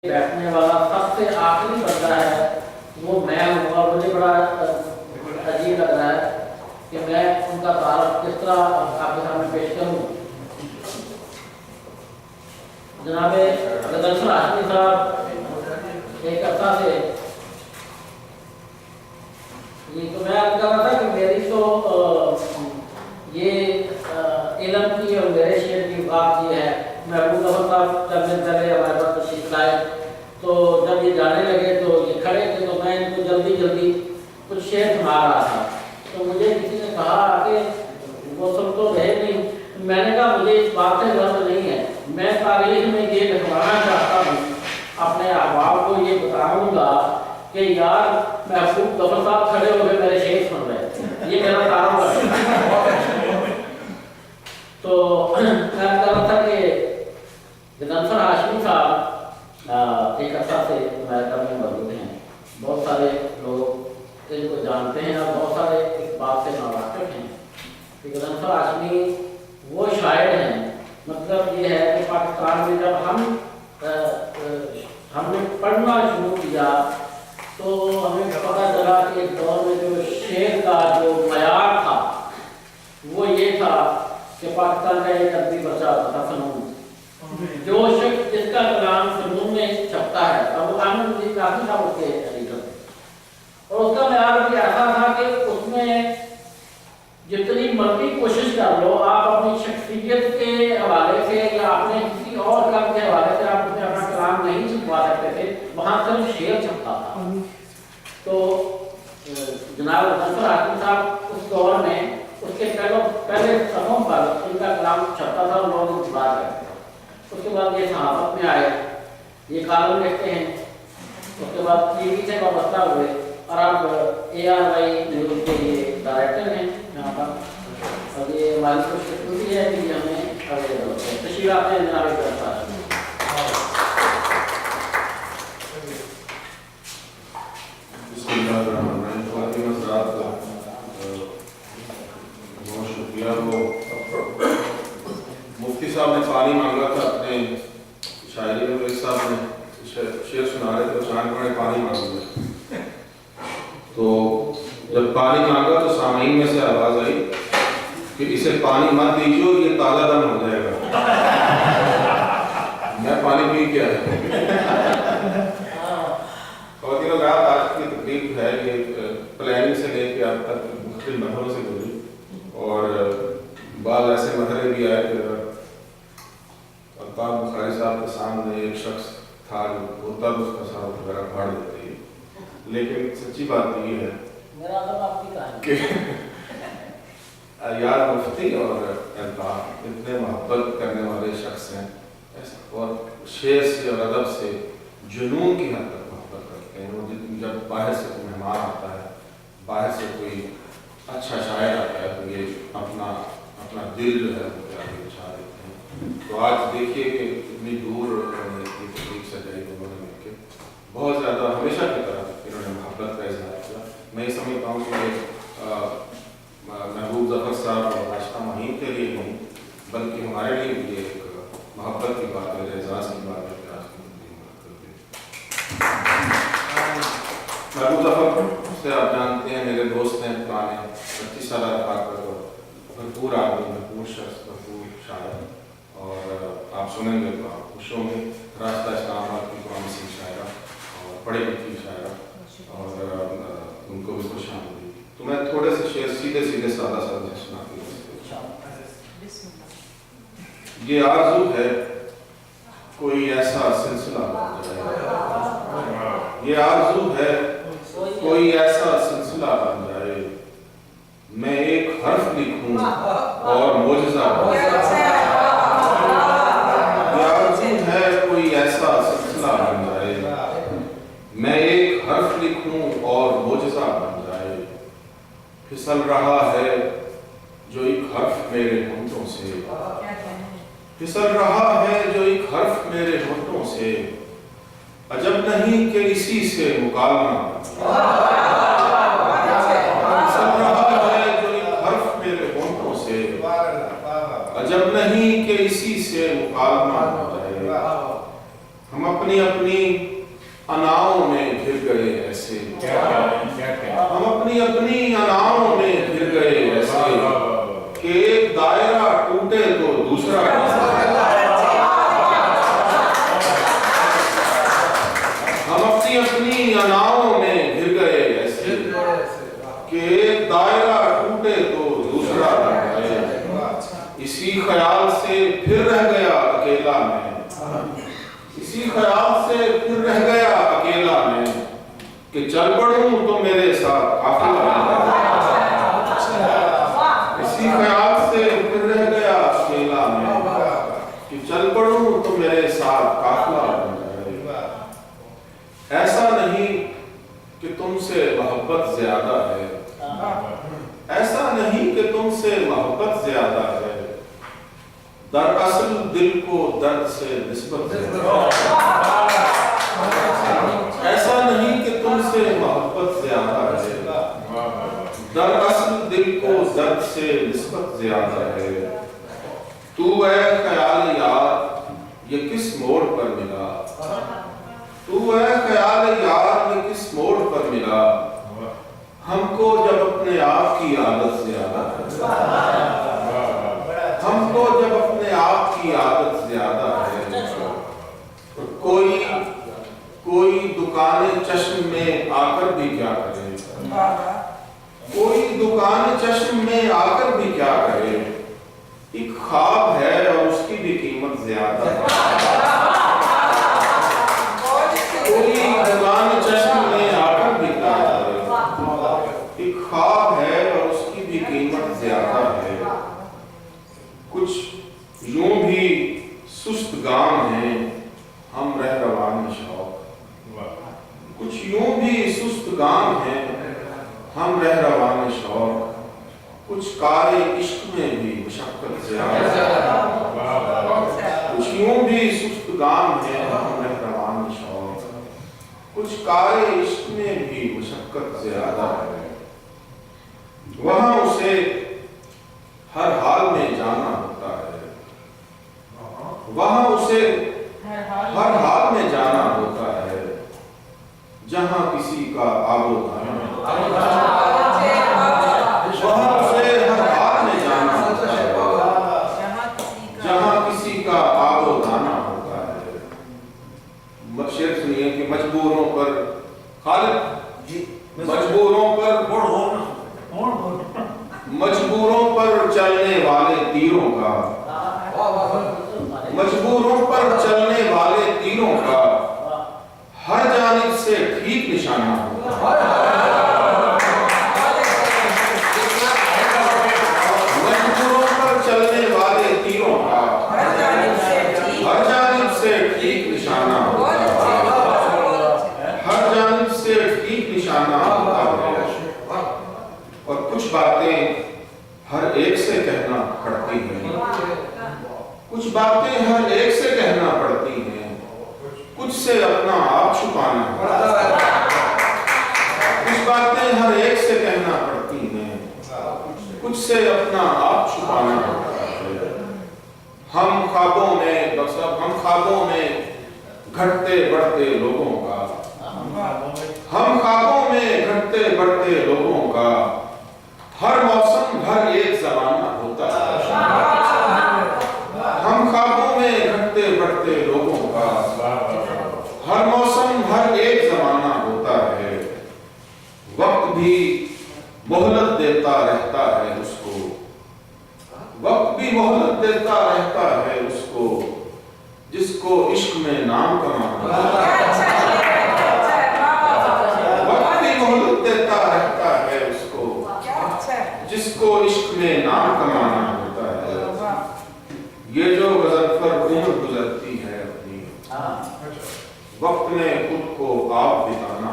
बैठने वाला सबसे आखिरी बंदा है वो मैं हूँ और मुझे बड़ा अजीब लग रहा है कि मैं उनका तारुफ किस तरह आपके सामने पेश करूँ। जनाब गदरफर हाशमी साहब एक अर्सा से ये तो मैं कह रहा था कि मेरी तो ये इल्म की और मेरे शेर की बात ये है। महबूब अहमद साहब जब दिन पहले हमारे पास तशरीफ लाए तो जब ये जाने लगे तो ये खड़े थे तो मैं इनको जल्दी जल्दी कुछ शेर सुना रहा था तो मुझे किसी ने कहा कि वो सुन तो रहे नहीं। मैंने कहा मुझे इस बात से गर्व नहीं है, मैं तारीख में ये लिखवाना चाहता हूँ, अपने अहबाब को ये बताऊँगा कि यार महबूब गफर साहब खड़े हो गए मेरे शेर सुन रहे थे, ये मेरा तारुफ है। तो मैं कह रहा था कि गदरफर हाशमी साहब एक अर्सा से अमेरिका में मौजूद हैं। बहुत सारे लोग इनको जानते हैं और बहुत सारे इस बात से नावाकिफ हैं कि गदरफर हाशमी वो शायर हैं। मतलब ये है कि पाकिस्तान में जब हमने पढ़ना शुरू किया तो हमें पता चला कि एक दौर में जो शेर का जो मयार था वो ये था कि पाकिस्तान का एक अदबी बच्चा होता था फनून, जो शख्स जिसका कलाम फनून में छपता है अब वो आनंद काफी था उसके एडिटर और उसका मयार भी ऐसा था कि उसमें जितनी मर्जी कोशिश कर लो आप अपनी शख्सियत के हवाले से या अपने किसी और काम के हवाले से आप उसमें अपना कलाम नहीं छपवा सकते थे, वहाँ सिर्फ शेर छपता था। तो जनाब गदरफर हाशमी साहब उस दौर में उसके पहले सफ़ों पर इनका कलाम छपता था और लोग इंतजार करते थे। उसके बाद ये सहाफत में आए, ये कानून लिखते हैं, उसके बाद टीवी से वाबस्ता हुए और अब ARY न्यूज़ के ये डायरेक्टर हैं यहाँ पर और ये हमारी खुशकिस्मती है कि हमें तशरीफ आते हैं जनाब गदरफर। मुफ्ती साहब ने पानी मांगा था अपने शायरी में, एक साहब ने शेर सुना रहे थे तो अचानक उन्होंने पानी मांग लिया। तो जब पानी मांगा तो सामईन में से आवाज आई कि इसे पानी मत दीजिए ये ताज़ा दम हो जाएगा। मैं पानी पी के आया। और दिनों रात आज की तकलीफ है ये प्लानिंग से लेके अब तक मुख्तलिफ मरहलों से गुजरी और बाद ऐसे मरहले भी आए कि अल्ताफ बुखारी साहब के सामने एक शख्स था जो होता तो उसका सारा वगैरह फाड़ देते ही, लेकिन सच्ची बात ये है कि यार मुफ्ती और अल्ताफ इतने मोहब्बत करने वाले शख्स हैं और शेर से और अदब से जुनून की हद तक मोहब्बत करते हैं। वो जब बाहर से कोई मेहमान आता है, बाहर से कोई अच्छा शायर आता है तो ये अपना दिल जो है वो आगे बिछा देते हैं। तो आज देखिए कि इतनी दूर इतनी तकलीफ से जाई उन्होंने मिलकर बहुत ज़्यादा हमेशा की तरह इन्होंने मोहब्बत का इजहार किया। मैं ये समझता हूँ कि महबूब ज़फ़र साहब और रास्ता महीन के लिए नहीं बल्कि हमारे लिए भी एक मोहब्बत की बात है, एजाज़ की बात है कि आज की महबूब ज़फ़र से आप जानते हैं, मेरे दोस्त हैं पुराने 25 साल रफाकत और भरपूर आदमी, भरपूर शख्स, भरपूर शायर और आप सुनेंगे तो आप खुश होंगे। रास्ता इस्लामाबाद की पुरानी सी शायरा और पढ़ी लिखी शायरा और उनको भी खुश आमदी। तो मैं थोड़े से शेर सीधे सीधे सादा सादा सुनाती हूँ। ये आरज़ू है कोई ऐसा सिलसिला बन जाए, ये आरज़ू है कोई ऐसा सिलसिला बन जाए, मैं एक हर्फ लिखूं और मोजज़ा बन जाए। ये आरज़ू है कोई ऐसा सिलसिला बन जाए, मैं एक हर्फ लिखूं और मोजज़ा बन जाए। फिसल रहा है जो एक हर्फ मेरे होंठों से, फिसल रहा है जो एक हर्फ मेरे होंठों से, अजब नहीं कि इसी से मुकालमा फिसल रहा है जो एक हर्फ मेरे होंठों से, अजब नहीं कि इसी से मुकालमा हो जाए। हम अपनी अपनी अनाओं में घिर गए ऐसे, हम अपनी अपनी अनाओं में घिर गए ऐसे कि एक दायरा टूटे तो दूसरा, हम अपनी अपनी अनाओं में घिर गए ऐसे कि एक दायरा टूटे तो दूसरा बन जाए। इसी ख्याल से फिर रह गया अकेला मैं, इसी ख्याल से फिर रह गया अकेला मैं कि चल पड़ूं तो मेरे साथ काफिला बन जाए। इसी ख्याल से फिर रह गया अकेला मैं कि चल पड़ूं तो मेरे साथ काफिला बन जाए। ऐसा नहीं कि तुमसे मोहब्बत ज्यादा है, ऐसा नहीं कि तुमसे मोहब्बत ज्यादा है, दरअसल दिल को दर्द से निस्बत है। ऐसा नहीं कि तुमसे मोहब्बत ज्यादा है, दरअसल दिल को दर्द से निस्बत ज्यादा है। तू है ख्याल यार ये किस मोड़ पर मिला, तू है ख्याल यार ये किस मोड़ पर मिला, हमको जब अपने आप की आदत ज्यादा है, हमको जब अपने आप की आदत ज्यादा है। कोई दुकान चश्म में आकर भी क्या करे, कोई दुकान चश्म में आकर भी क्या करे, एक ख्वाब है और उसकी भी कीमत ज्यादा है। कोई दुकान चश्म में आकर भी क्या करे, एक ख्वाब है और उसकी भी कीमत ज्यादा है। कुछ यूं भी सुस्त गाम हैं हम रह रवान शौक, कुछ यूं भी सुस्त गाम हैं हम रह रवान शौक, कुछ कारे इश्क में भी मशक्कत ज्यादा, कुछ यूं भी सुस्त गाम हैं हम रह रवान शौक, कुछ कारे इश्क में भी मशक्कत ज्यादा है। वहां उसे हर हाल में जाना होता है, वहां उसे हर हाल में जाना होता है, जहां किसी का आबोदाना होता है, वहां उसे हर हाल में जाना होता है, जहां किसी का आबोदाना होता है। शेर सुनिए कि मजबूरों पर खालिद जी, मजबूरों पर चलने वाले तीरों का, मजबूरों पर चलने वाले तीरों का हर जानिब से ठीक निशाना होता है। मजबूरों पर चलने वाले तीरों का हर जानिब से ठीक निशाना होता है, हर जानिब से ठीक निशाना होता है। और कुछ बातें हर एक से कहना पड़ती हैं, कुछ बातें हर एक से कहना पड़ती हैं, कुछ से अपना आप छुपाना पड़ता है। कुछ बातें हर एक से कहना पड़ती हैं, कुछ से अपना आप छुपाना पड़ता है। हम ख्वाबों में घटते बढ़ते लोगों का, हम ख्वाबों में घटते बढ़ते लोगों का हर मौसम हर एक जमाना होता है। हम ख्वाबों में घटते बढ़ते लोगों का हर मौसम हर एक जमाना होता है। वक्त भी मोहलत देता रहता है उसको, वक्त भी मोहलत देता रहता है उसको, जिसको इश्क में नाम कमाना होता है। वक्त भी मोहलत देता रहता है उसको, जिसको इश्क में नाम कमाना होता है। ये जो गजल पर उम्र गुजरती है अपनी, वक्त में खुद को आप बिताना।